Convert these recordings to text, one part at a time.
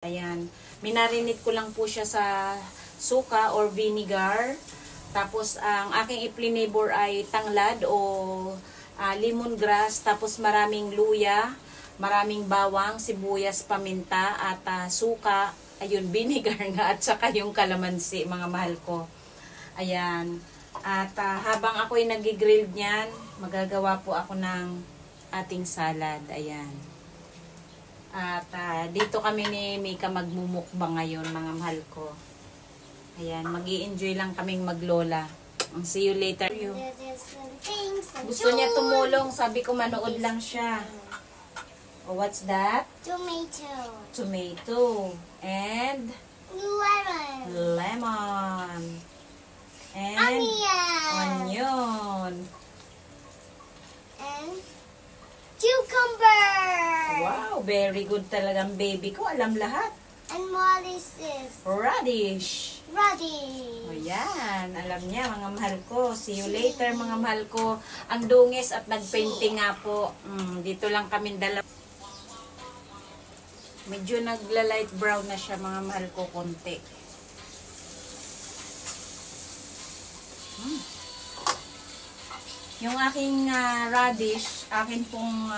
Ayan, minarinate ko lang po siya sa suka or vinegar. Tapos ang aking i-flavor ay tanglad o lemongrass. Tapos maraming luya, maraming bawang, sibuyas, paminta at suka. Ayun, vinegar nga at saka yung kalamansi, mga mahal ko. Ayan. At habang ako'y nag-grill niyan, magagawa po ako ng ating salad. Ayan. At dito kami ni Mika magmumukbang ngayon, mga mahal ko. Ayan, mag-i-enjoy lang kaming maglola. See you later. Gusto niya tumulong, sabi ko manood lang siya. Oh, what's that? Tomato. Tomato. And? Lemon. Lemon. And? Onion. And? Cucumber. Wow, very good talagang baby ko. Alam lahat. And what is this? Radish. Radish. O yan, alam niya mga mahal ko. See you later mga mahal ko. Ang dungis at nagpainting nga po. Dito lang kami dalawa. Medyo nagla-light brown na siya mga mahal ko konti. Yung aking radish, akin pong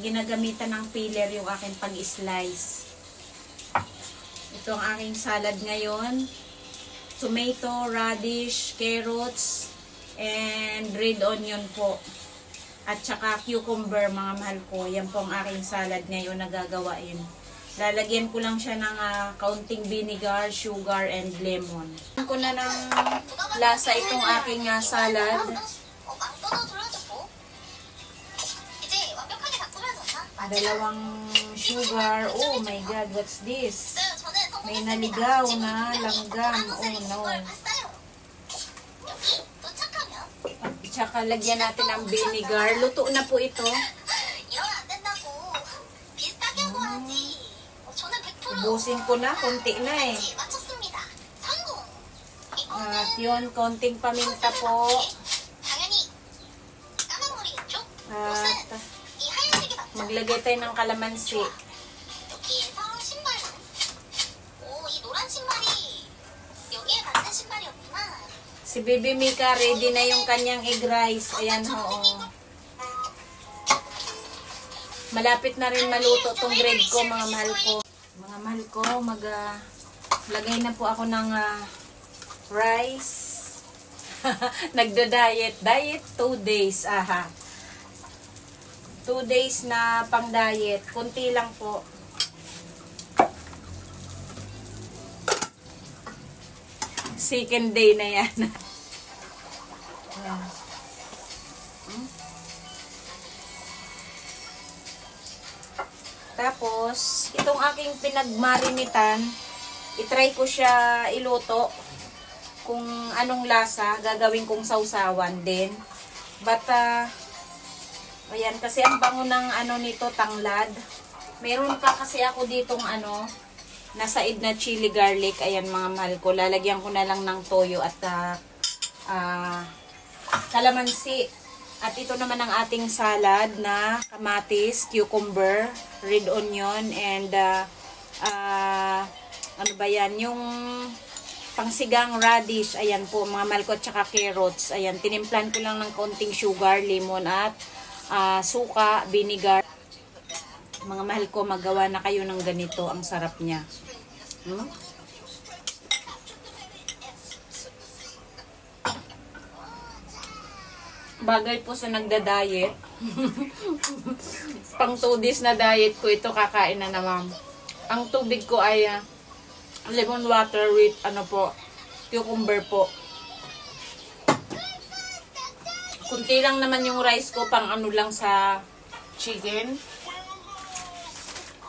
ginagamitan ng peeler yung aking pag-slice. Ito ang aking salad ngayon. Tomato, radish, carrots, and red onion po. At saka cucumber, mga mahal ko. Yan po ang aking salad ngayon na gagawain. Lalagyan ko lang siya ng kaunting vinegar, sugar, and lemon. Ko na ng lasa itong aking salad. Dalawang sugar. Oh my God, what's this? May naligaw na langgam. Oh no. At saka lagyan natin ng vinegar. Luto na po ito. Ubusin ko na. Konti na eh. At yun, konting paminta po. At maglagay tayo ng kalamansi. Si Baby Mika, ready na yung kanyang egg rice. Ayan ho. Malapit na rin maluto tong bread ko, mga mahal ko. Mga mahal ko, maglagay na po ako ng rice. Nagda-diet. Diet 2 days. Aha. 2 days na pang diet. Kunti lang po. Second day na yan. Tapos, itong aking pinagmarinitan, itry ko siya iluto. Kung anong lasa, gagawin kong sausawan din. But, ayan, kasi ang bango ng nito, tanglad. Meron pa kasi ako ditong nasaid na chili garlic. Ayan mga mahal ko. Lalagyan ko na lang ng toyo at kalamansi. At ito naman ang ating salad na kamatis, cucumber, red onion, and ano ba yan? Yung pangsigang radish. Ayan po mga mahal ko. At saka carrots. Ayan, tinimplan ko lang ng konting sugar, lemon at suka, vinegar. Mga mahal ko, magawa na kayo ng ganito. Ang sarap niya. Bagay po sa nagda-diet. Pang 2 days na diet ko, ito kakain na naman. Ang tubig ko ay lemon water with cucumber po. Kunti lang naman yung rice ko, pang lang sa chicken.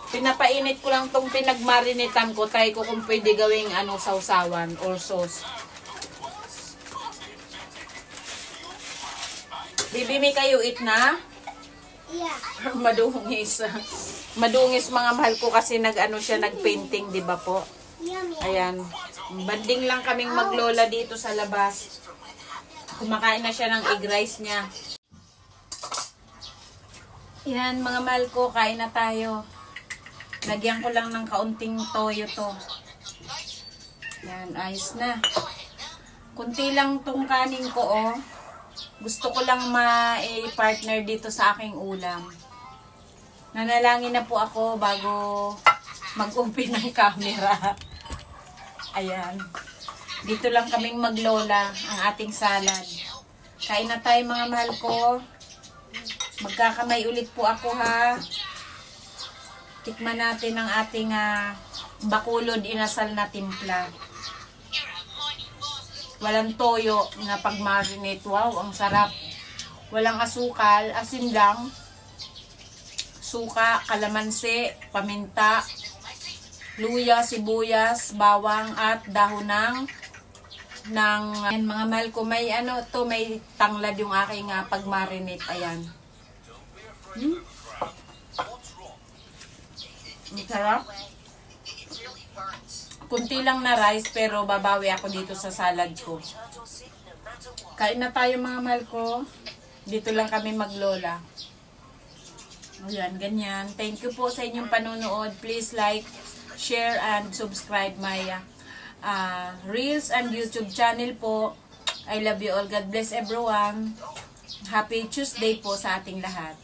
Pinapainit ko lang tong pinagmarinitan ko. Try ko kung pwede gawing sausawan or sauce. Baby, may kayo eat na? Yeah. Madungis. Madungis mga mahal ko kasi siya nagpainting, di ba po? Yummy. Ayan. Banding lang kaming maglola dito sa labas. Kumakain na siya ng egg rice niya. Yan mga mahal ko, kain na tayo. Lagyan ko lang ng kaunting toyo to. Yan, ayos na. Kunti lang tong kanin ko, oh. Gusto ko lang ma-partner dito sa aking ulam. Nanalangin na po ako bago mag-open ng camera. Ayan. Dito lang kaming maglola ang ating salad. Kain na tayo mga mahal ko. Magkakamay ulit po ako ha. Tikman natin ang ating bakulod inasal na timpla. Walang toyo na pag-marinate. Wow, ang sarap. Walang asukal, asin lang. Suka, kalamansi, paminta, luya, sibuyas, bawang at dahon ng mga mahal ko. May may tanglad yung aking pag-marinate. Ayan. Ang sarap. Kunti lang na rice pero babawi ako dito sa salad ko. Kain na tayo mga mahal ko. Dito lang kami maglola. Ayan, ganyan. Thank you po sa inyong panonood. Please like, share, and subscribe my Reels and YouTube channel po. I love you all. God bless everyone. Happy Tuesday po sa ating lahat.